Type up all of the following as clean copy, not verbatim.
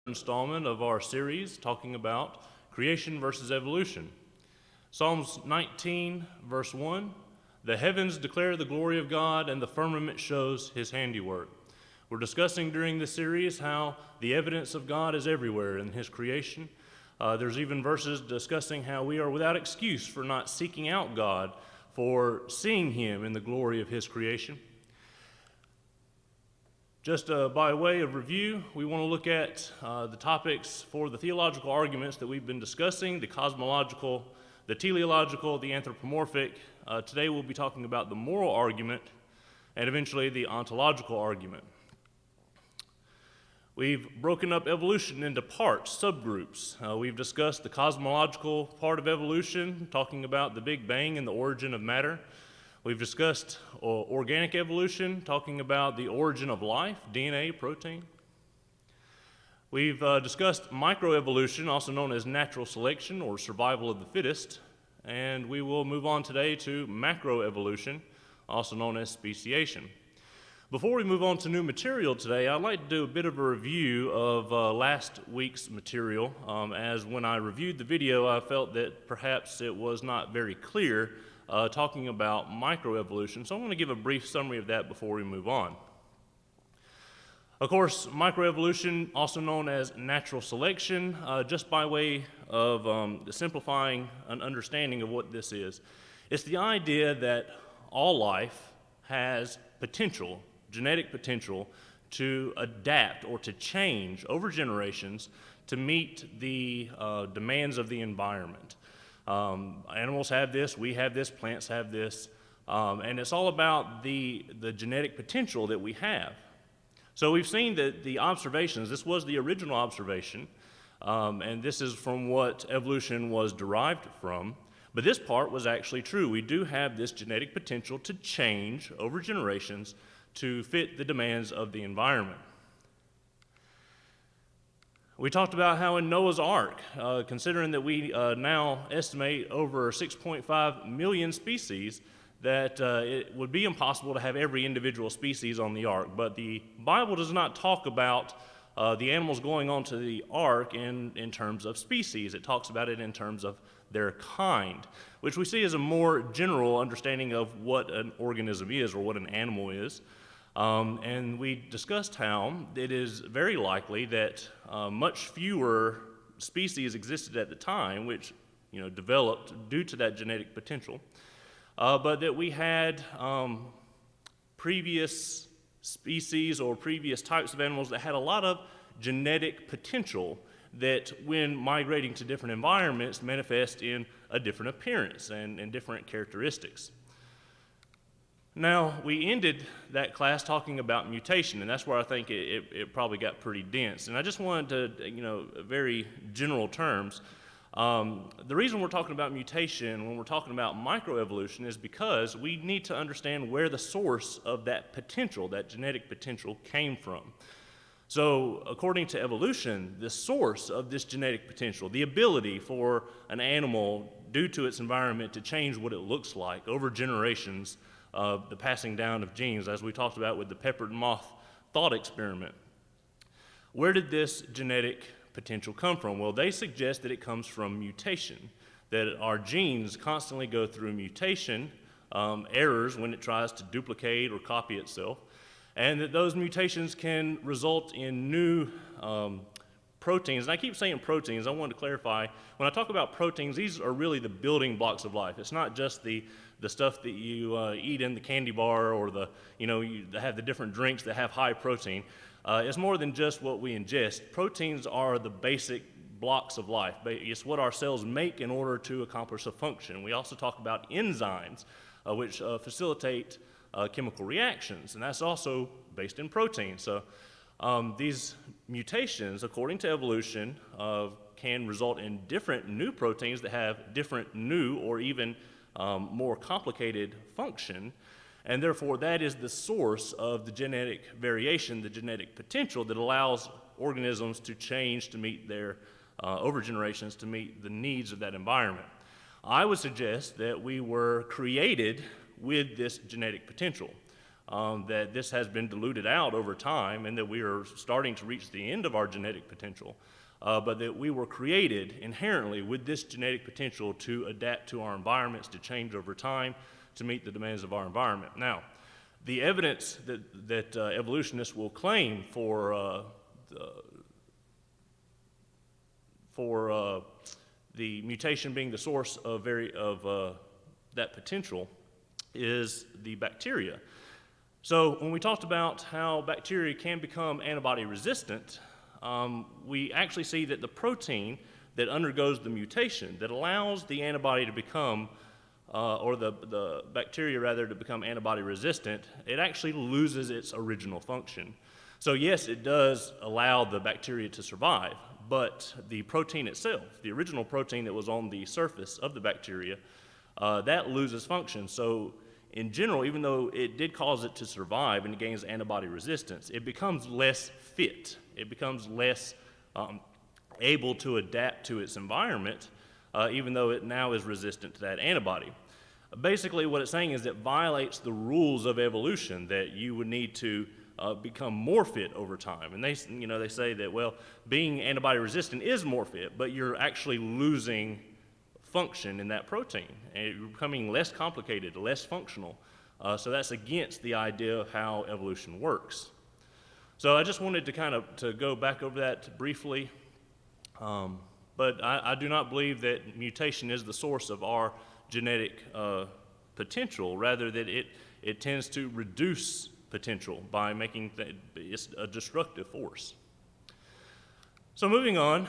Installment of our series talking about creation versus evolution. Psalms 19 verse 1, the heavens declare the glory of God and the firmament shows his handiwork. We're discussing during this series how the evidence of God is everywhere in his creation. There's even verses discussing how we are without excuse for not seeking out God, for seeing him in the glory of his creation. Just by way of review, we want to look at the topics for the theological arguments that we've been discussing, the cosmological, the teleological, the anthropomorphic. Today we'll be talking about the moral argument and eventually the ontological argument. We've broken up evolution into parts, subgroups. We've discussed the cosmological part of evolution, talking about the Big Bang and the origin of matter. We've discussed organic evolution, talking about the origin of life, DNA, protein. We've discussed microevolution, also known as natural selection or survival of the fittest. And we will move on today to macroevolution, also known as speciation. Before we move on to new material today, I'd like to do a bit of a review of last week's material, as when I reviewed the video, I felt that perhaps it was not very clear talking about microevolution. So I want to give a brief summary of that before we move on. Of course, microevolution, also known as natural selection, just by way of simplifying an understanding of what this is. It's the idea that all life has potential, genetic potential, to adapt or to change over generations to meet the demands of the environment. Animals have this, we have this, plants have this, and it's all about the genetic potential that we have. So we've seen that the observations, this was the original observation, and this is from what evolution was derived from, but this part was actually true. We do have this genetic potential to change over generations to fit the demands of the environment. We talked about how in Noah's Ark, considering that we now estimate over 6.5 million species, that it would be impossible to have every individual species on the ark. But the Bible does not talk about the animals going onto the ark in terms of species. It talks about it in terms of their kind, which we see as a more general understanding of what an organism is or what an animal is. And we discussed how it is very likely that much fewer species existed at the time, which developed due to that genetic potential, but that we had previous species or previous types of animals that had a lot of genetic potential that, when migrating to different environments, manifest in a different appearance and different characteristics. Now, we ended that class talking about mutation, and that's where I think it probably got pretty dense. And I just wanted to, very general terms, the reason we're talking about mutation when we're talking about microevolution is because we need to understand where the source of that potential, that genetic potential, came from. So, according to evolution, the source of this genetic potential, the ability for an animal, due to its environment, to change what it looks like over generations, the passing down of genes, as we talked about with the peppered moth thought experiment. Where did this genetic potential come from? Well, they suggest that it comes from mutation, that our genes constantly go through mutation, errors when it tries to duplicate or copy itself, and that those mutations can result in new proteins. And I keep saying proteins. I want to clarify, when I talk about proteins, these are really the building blocks of life. It's not just the stuff that you eat in the candy bar, or you have the different drinks that have high protein. It's more than just what we ingest. Proteins are the basic blocks of life. It's what our cells make in order to accomplish a function. We also talk about enzymes, which facilitate chemical reactions, and that's also based in protein. So these mutations, according to evolution, can result in different new proteins that have different new or even more complicated function, and therefore that is the source of the genetic variation, the genetic potential that allows organisms to change to meet their, over generations, to meet the needs of that environment. I would suggest that we were created with this genetic potential. that this has been diluted out over time and that we are starting to reach the end of our genetic potential, but that we were created inherently with this genetic potential to adapt to our environments, to change over time, to meet the demands of our environment. Now, the evidence that evolutionists will claim for the mutation being the source of that potential is the bacteria. So when we talked about how bacteria can become antibody resistant, we actually see that the protein that undergoes the mutation that allows the antibody to become, or the bacteria rather, to become antibody resistant, it actually loses its original function. So yes, it does allow the bacteria to survive, but the protein itself, the original protein that was on the surface of the bacteria, that loses function. So in general, even though it did cause it to survive and it gains antibody resistance, it becomes less fit. It becomes less able to adapt to its environment, even though it now is resistant to that antibody. Basically, what it's saying is it violates the rules of evolution, that you would need to become more fit over time. And they say that, well, being antibody resistant is more fit, but you're actually losing function in that protein, and you're becoming less complicated, less functional. So that's against the idea of how evolution works. So I just wanted to go back over that briefly. But I do not believe that mutation is the source of our genetic potential, rather that it tends to reduce potential by making it's a destructive force. So moving on,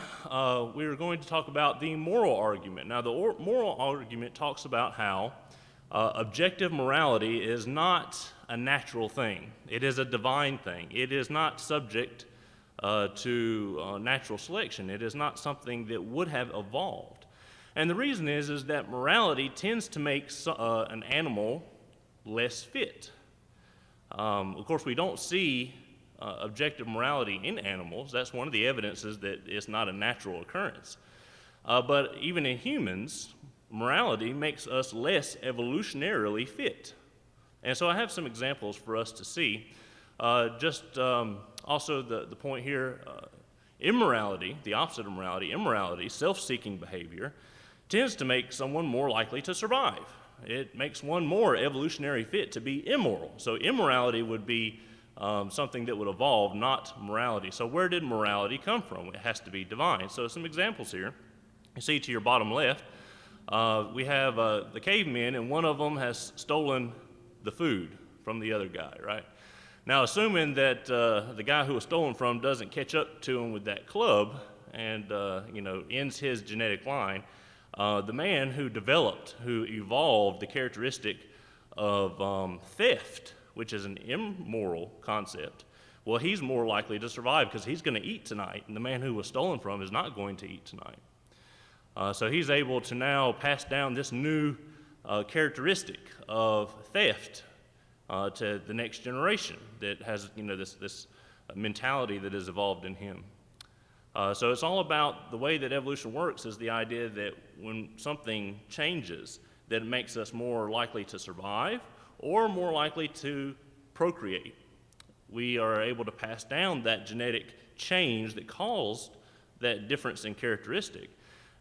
we are going to talk about the moral argument. Now, the moral argument talks about how objective morality is not a natural thing. It is a divine thing. It is not subject to natural selection. It is not something that would have evolved. And the reason is that morality tends to make an animal less fit. Of course, we don't see objective morality in animals. That's one of the evidences that it's not a natural occurrence. But even in humans, morality makes us less evolutionarily fit. And so I have some examples for us to see. Also the point here, immorality, the opposite of morality, immorality, self-seeking behavior, tends to make someone more likely to survive. It makes one more evolutionary fit to be immoral. So immorality would be something that would evolve, not morality. So where did morality come from? It has to be divine. So some examples here. You see to your bottom left, we have the cavemen, and one of them has stolen the food from the other guy, right? Now, assuming that the guy who was stolen from doesn't catch up to him with that club and ends his genetic line, the man who evolved the characteristic of theft, which is an immoral concept, well, he's more likely to survive because he's going to eat tonight, and the man who was stolen from is not going to eat tonight. So he's able to now pass down this new characteristic of theft to the next generation that has this mentality that has evolved in him. So it's all about the way that evolution works is the idea that when something changes, that it makes us more likely to survive or more likely to procreate. We are able to pass down that genetic change that caused that difference in characteristic,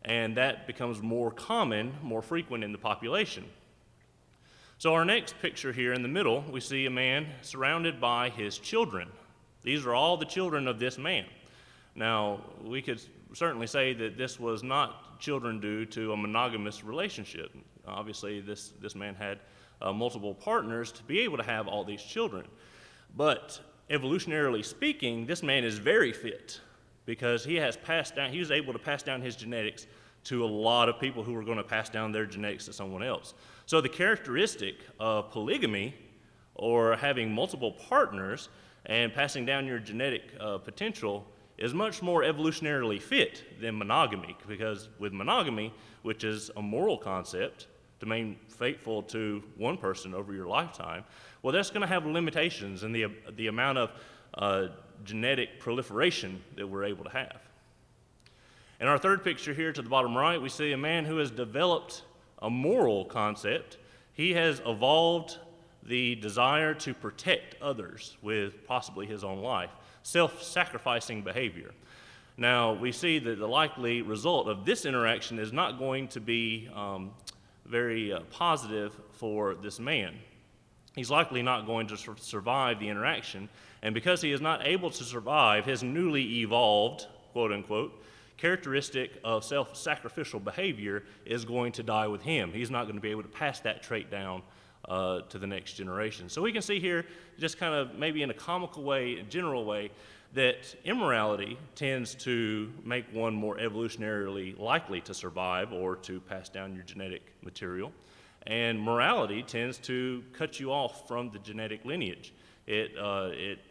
and that becomes more common, more frequent in the population. So our next picture here in the middle, we see a man surrounded by his children. These are all the children of this man. Now, we could certainly say that this was not children due to a monogamous relationship. Obviously, this man had multiple partners to be able to have all these children. But evolutionarily speaking, this man is very fit because he was able to pass down his genetics to a lot of people who are going to pass down their genetics to someone else. So the characteristic of polygamy, or having multiple partners and passing down your genetic potential, is much more evolutionarily fit than monogamy, because with monogamy, which is a moral concept, to remain faithful to one person over your lifetime, well, that's going to have limitations in the amount of genetic proliferation that we're able to have. In our third picture here to the bottom right, we see a man who has developed a moral concept. He has evolved the desire to protect others with possibly his own life, self-sacrificing behavior. Now, we see that the likely result of this interaction is not going to be very positive for this man. He's likely not going to survive the interaction, and because he is not able to survive, his newly evolved, quote unquote, characteristic of self-sacrificial behavior is going to die with him. He's not going to be able to pass that trait down to the next generation. So we can see here, just kind of maybe in a comical way, a general way, that immorality tends to make one more evolutionarily likely to survive or to pass down your genetic material. And morality tends to cut you off from the genetic lineage. It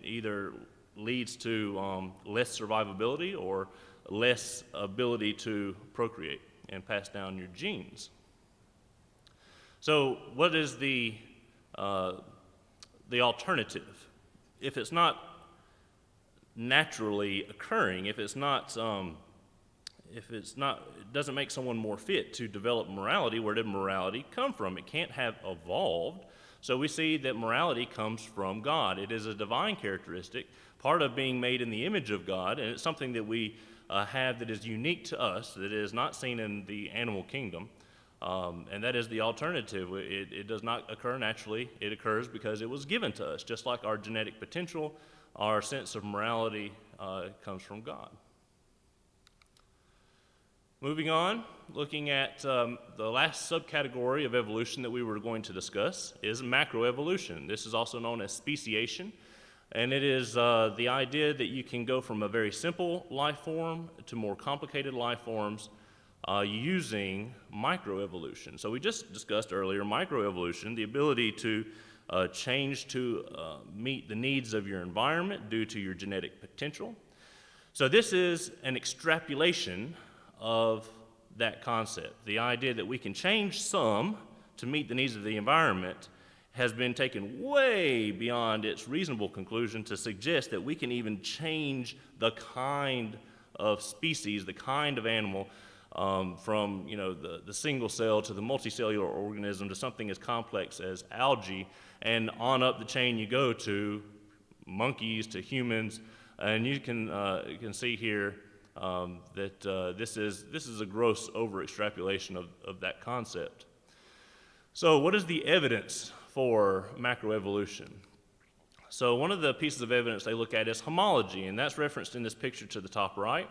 either leads to less survivability or less ability to procreate and pass down your genes. So what is the alternative? If it's not naturally occurring, if it doesn't make someone more fit to develop morality, where did morality come from? It can't have evolved. So we see that morality comes from God. It is a divine characteristic, part of being made in the image of God, and it's something that we have that is unique to us, that is not seen in the animal kingdom, and that is the alternative. It does not occur naturally. It occurs because it was given to us, just like our genetic potential. Our sense of morality comes from God. Moving on, looking at the last subcategory of evolution that we were going to discuss is macroevolution. This is also known as speciation, and it is the idea that you can go from a very simple life form to more complicated life forms using microevolution. So we just discussed earlier microevolution, the ability to change to meet the needs of your environment due to your genetic potential. So this is an extrapolation of that concept. The idea that we can change some to meet the needs of the environment has been taken way beyond its reasonable conclusion to suggest that we can even change the kind of species, the kind of animal, from the single cell to the multicellular organism to something as complex as algae, and on up the chain you go to monkeys, to humans, and you can see here that this is a gross over-extrapolation of that concept. So what is the evidence for macroevolution? So one of the pieces of evidence they look at is homology, and that's referenced in this picture to the top right.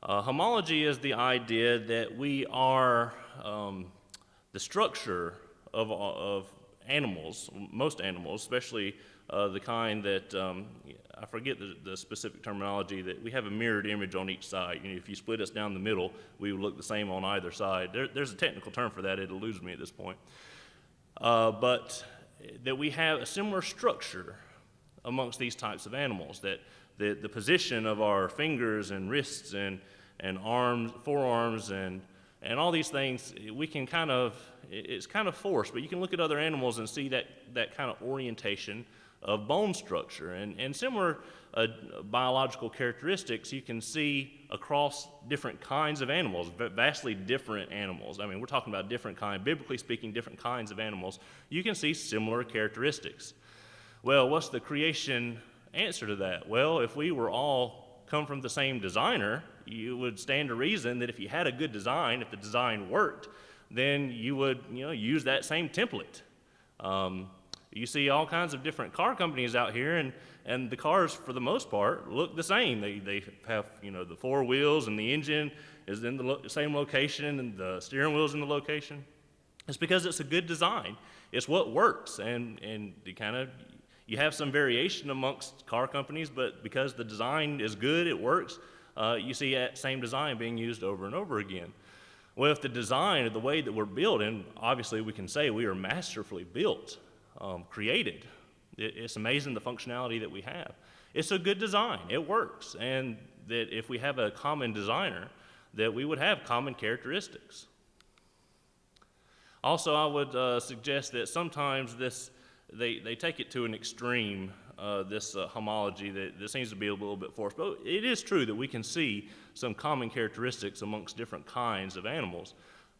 Homology is the idea that we are the structure of animals, most animals, especially the kind that, I forget the specific terminology, that we have a mirrored image on each side. If you split us down the middle, we would look the same on either side. There's a technical term for that. It eludes me at this point. But that we have a similar structure amongst these types of animals, that the position of our fingers and wrists and arms, forearms, and all these things, we can it's kind of forced, but you can look at other animals and see that kind of orientation of bone structure. And similar biological characteristics you can see across different kinds of animals, vastly different animals. I mean, we're talking about different kinds, biblically speaking, different kinds of animals. You can see similar characteristics. Well, what's the creation answer to that? Well, if we were all come from the same designer, you would stand to reason that if you had a good design, if the design worked, then you would use that same template. You see all kinds of different car companies out here, and the cars, for the most part, look the same. They have the four wheels, and the engine is in the same location, and the steering wheel's in the location. It's because it's a good design. It's what works, and you have some variation amongst car companies, but because the design is good, it works, you see that same design being used over and over again. Well, if the design, the way that we're built, and obviously we can say we are masterfully built, created, it's amazing the functionality that we have. It's a good design, it works, and that if we have a common designer, that we would have common characteristics. Also, I would suggest that sometimes they take it to an extreme, this homology that seems to be a little bit forced. But it is true that we can see some common characteristics amongst different kinds of animals.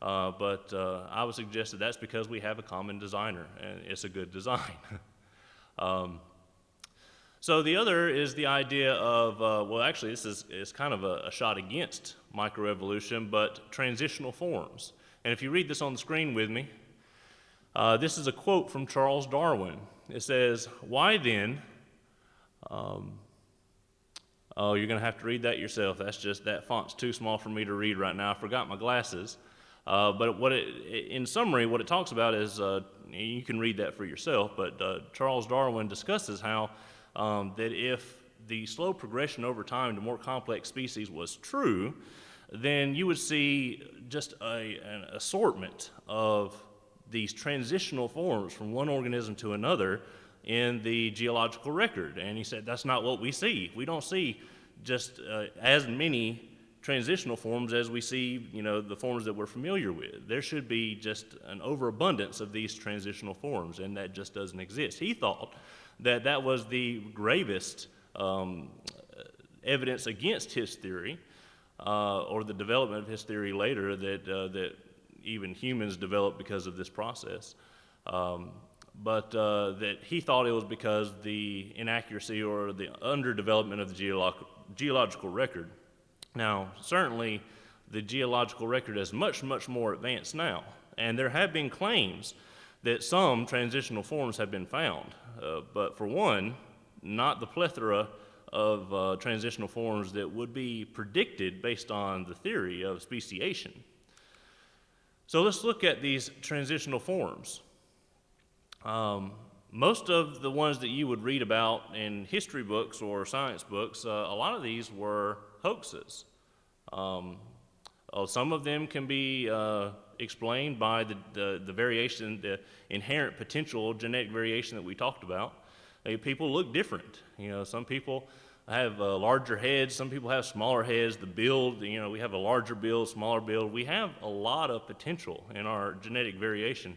but I would suggest that that's because we have a common designer, and it's a good design. So the other is the idea of, well, actually, this is kind of a shot against microevolution, but transitional forms. And if you read this on the screen with me, this is a quote from Charles Darwin. It says, "Why then," oh, you're going to have to read that yourself. That font's too small for me to read right now. I forgot my glasses. But in summary, what it talks about is, you can read that for yourself, but Charles Darwin discusses how that if the slow progression over time to more complex species was true, then you would see just an assortment of these transitional forms from one organism to another in the geological record. And he said that's not what we see. We don't see just as many transitional forms as we see, the forms that we're familiar with. There should be just an overabundance of these transitional forms, and that just doesn't exist. He thought that was the gravest evidence against his theory, or the development of his theory later, that even humans developed because of this process. But that he thought it was because the inaccuracy or the underdevelopment of the geological record. Now, certainly, the geological record is much, much more advanced now, and there have been claims that some transitional forms have been found, but for one, not the plethora of transitional forms that would be predicted based on the theory of speciation. So let's look at these transitional forms. Most of the ones that you would read about in history books or science books, a lot of these were hoaxes. Some of them can be explained by the variation, the inherent potential genetic variation that we talked about. People look different. Some people have larger heads, some people have smaller heads. The build, we have a larger build, smaller build. We have a lot of potential in our genetic variation.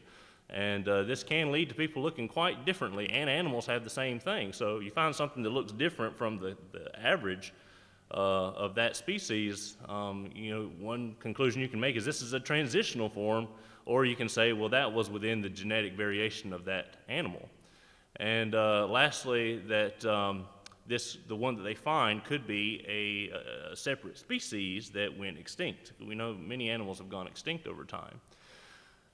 And this can lead to people looking quite differently, and animals have the same thing. So you find something that looks different from the average of that species, one conclusion you can make is this is a transitional form, or you can say, well, that was within the genetic variation of that animal. And lastly, that the one that they find could be a separate species that went extinct. We know many animals have gone extinct over time.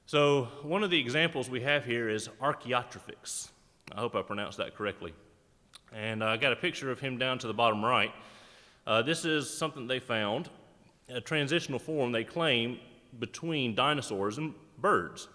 So one of the examples we have here is Archaeopteryx. I hope I pronounced that correctly. And I got a picture of him down to the bottom right. This is something they found, a transitional form they claim between dinosaurs and birds.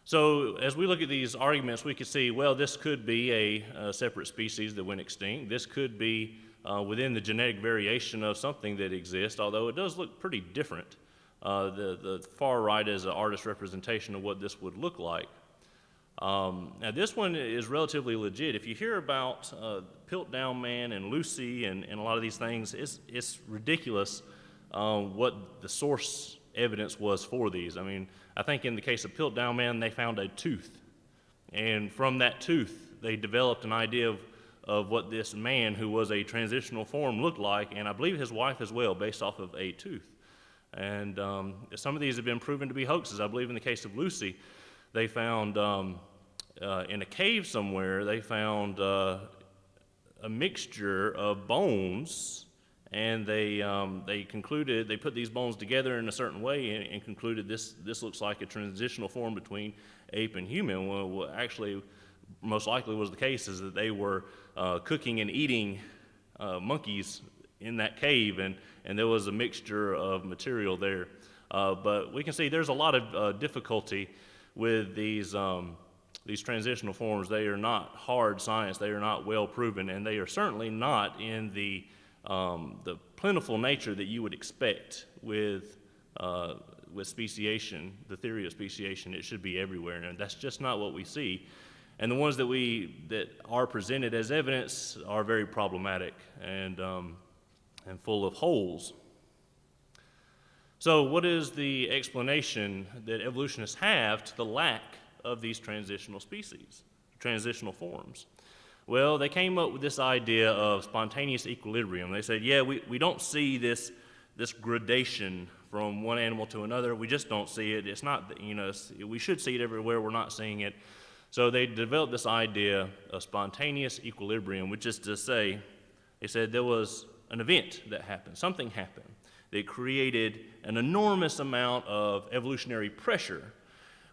So as we look at these arguments, we could see, well, this could be a separate species that went extinct. This could be within the genetic variation of something that exists, although it does look pretty different. The far right is an artist's representation of what this would look like. Now this one is relatively legit. If you hear about Piltdown Man and Lucy and a lot of these things, it's ridiculous what the source evidence was for these. I mean, I think in the case of Piltdown Man, they found a tooth. And from that tooth, they developed an idea of what this man who was a transitional form looked like, and I believe his wife as well, based off of a tooth. And some of these have been proven to be hoaxes. I believe in the case of Lucy, they found in a cave somewhere, they found a mixture of bones, and they concluded, they put these bones together in a certain way and concluded this looks like a transitional form between ape and human. Well, what actually most likely was the case is that they were cooking and eating monkeys in that cave, and there was a mixture of material there. But we can see there's a lot of difficulty with these transitional forms. They are not hard science. They are not well proven, and they are certainly not in the plentiful nature that you would expect with speciation, the theory of speciation. It should be everywhere, and that's just not what we see. And the ones that are presented as evidence are very problematic and full of holes. So what is the explanation that evolutionists have to the lack of these transitional species, transitional forms? Well, they came up with this idea of spontaneous equilibrium. They said, yeah, we don't see this gradation from one animal to another. We just don't see it. It's not, we should see it everywhere. We're not seeing it. So they developed this idea of spontaneous equilibrium, which is to say, they said there was an event that happened, something happened that created an enormous amount of evolutionary pressure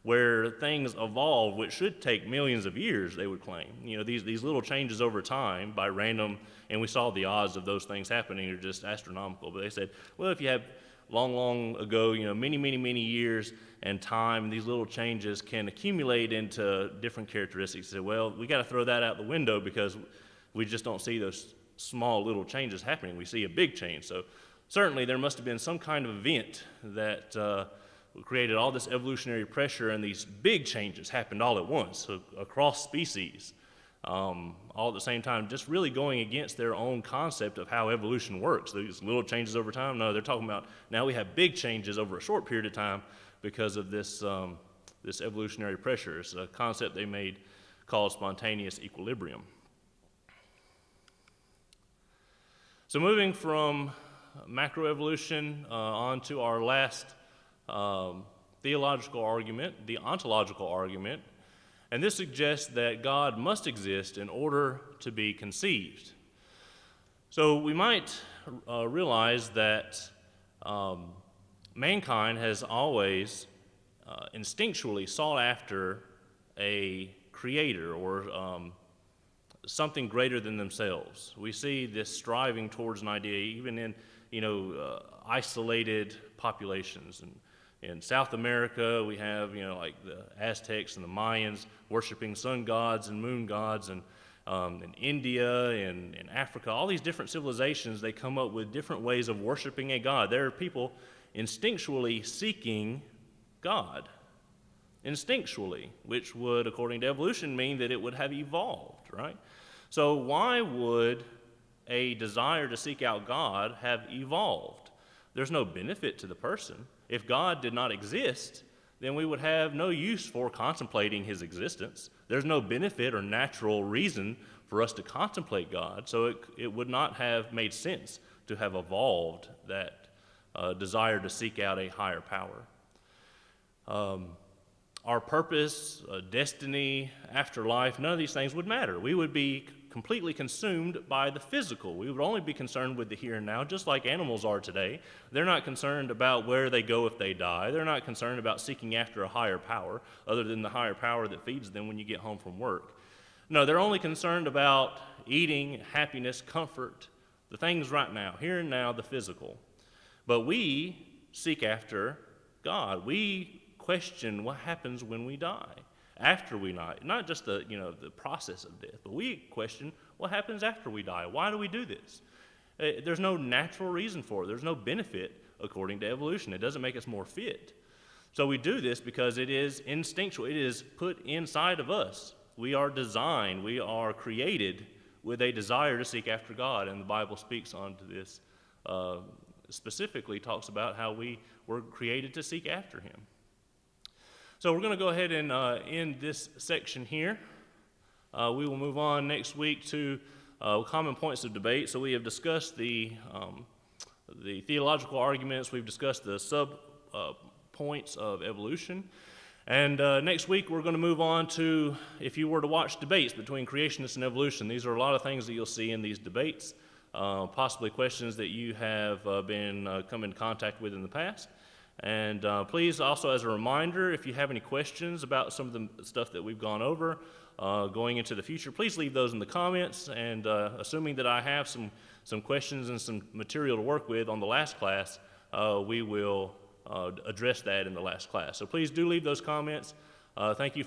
where things evolved, which should take millions of years, they would claim. These little changes over time by random, and we saw the odds of those things happening are just astronomical. But they said, well, if you have long ago, many years and time, these little changes can accumulate into different characteristics. They said, well, we got to throw that out the window because we just don't see those small little changes happening. We see a big change. So certainly there must have been some kind of event that created all this evolutionary pressure, and these big changes happened all at once across species, all at the same time, just really going against their own concept of how evolution works. These little changes over time, no, they're talking about now we have big changes over a short period of time because of this evolutionary pressure. It's a concept they made called spontaneous equilibrium. So moving from macroevolution on to our last theological argument, the ontological argument, and this suggests that God must exist in order to be conceived. So we might realize that mankind has always instinctually sought after a creator or something greater than themselves. We see this striving towards an idea even in isolated populations. And in South America, we have, like the Aztecs and the Mayans worshiping sun gods and moon gods, and in India and in Africa, all these different civilizations, they come up with different ways of worshiping a god. There are people instinctually seeking God, instinctually, which would, according to evolution, mean that it would have evolved, right? So why would a desire to seek out God have evolved? There's no benefit to the person. If God did not exist, then we would have no use for contemplating his existence. There's no benefit or natural reason for us to contemplate God, so it would not have made sense to have evolved that desire to seek out a higher power. Our purpose, destiny, afterlife, none of these things would matter. We would be completely consumed by the physical. We would only be concerned with the here and now, just like animals are today. They're not concerned about where they go if they die. They're not concerned about seeking after a higher power, other than the higher power that feeds them when you get home from work. No, they're only concerned about eating, happiness, comfort, the things right now, here and now, the physical. But we seek after God. We question what happens when we die, after we die, not just the process of death, but we question what happens after we die. Why do we do this? There's no natural reason for it. There's no benefit according to evolution. It doesn't make us more fit. So we do this because it is instinctual. It is put inside of us. We are designed, we are created with a desire to seek after God, and the Bible speaks onto this, specifically talks about how we were created to seek after him. So we're going to go ahead and end this section here. We will move on next week to common points of debate. So we have discussed the theological arguments. We've discussed the points of evolution. And next week we're going to move on to, if you were to watch debates between creationists and evolution, these are a lot of things that you'll see in these debates, possibly questions that you have been come in contact with in the past. And please also, as a reminder, if you have any questions about some of the stuff that we've gone over going into the future, please leave those in the comments. And assuming that I have some questions and some material to work with on the last class, we will address that in the last class. So please do leave those comments. Thank you for